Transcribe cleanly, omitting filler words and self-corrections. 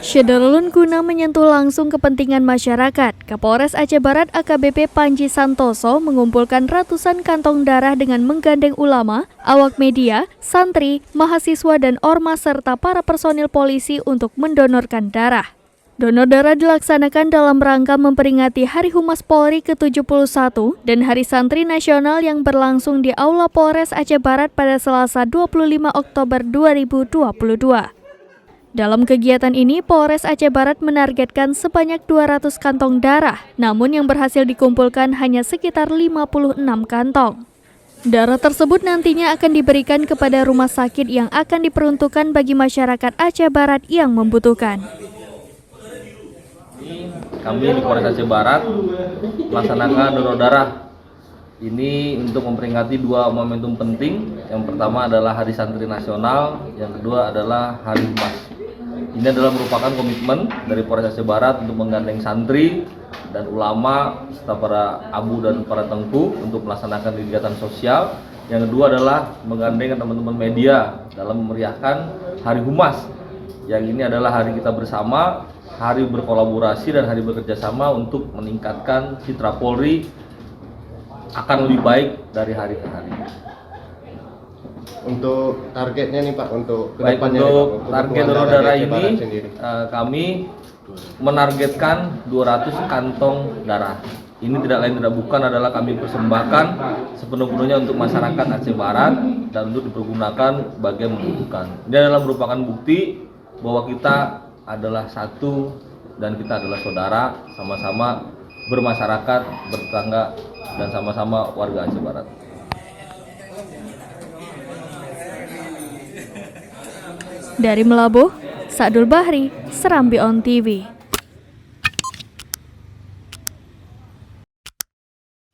Syederulun guna menyentuh langsung kepentingan masyarakat, Kapolres Aceh Barat AKBP Panji Santoso mengumpulkan ratusan kantong darah dengan menggandeng ulama, awak media, santri, mahasiswa dan ormas serta para personil polisi untuk mendonorkan darah. Donor darah dilaksanakan dalam rangka memperingati Hari Humas Polri ke-71 dan Hari Santri Nasional yang berlangsung di Aula Polres Aceh Barat pada Selasa 25 Oktober 2022. Dalam kegiatan ini, Polres Aceh Barat menargetkan sebanyak 200 kantong darah, namun yang berhasil dikumpulkan hanya sekitar 56 kantong. Darah tersebut nantinya akan diberikan kepada rumah sakit yang akan diperuntukkan bagi masyarakat Aceh Barat yang membutuhkan. Kami di Polres Aceh Barat melaksanakan donor darah. Ini untuk memperingati dua momentum penting. Yang pertama adalah Hari Santri Nasional, yang kedua adalah Hari Humas. Ini adalah merupakan komitmen dari Polres Aceh Barat untuk menggandeng santri dan ulama serta para abu dan para tengku untuk melaksanakan kegiatan sosial. Yang kedua adalah menggandeng teman-teman media dalam memeriahkan Hari Humas. Yang ini adalah hari kita bersama, hari berkolaborasi dan hari bekerjasama untuk meningkatkan citra Polri akan lebih baik dari hari ke hari. Untuk targetnya nih Pak, untuk kedepannya untuk target donor darah ini kami menargetkan 200 kantong darah. Ini tidak lain tidak bukan adalah kami persembahkan sepenuh-penuhnya untuk masyarakat Aceh Barat dan untuk dipergunakan bagi yang membutuhkan. Ini adalah merupakan bukti bahwa kita adalah satu dan kita adalah saudara, sama-sama bermasyarakat, bertetangga dan sama-sama warga Aceh Barat. Dari Melabuh, Sa'dul Bahri, Serambi On TV.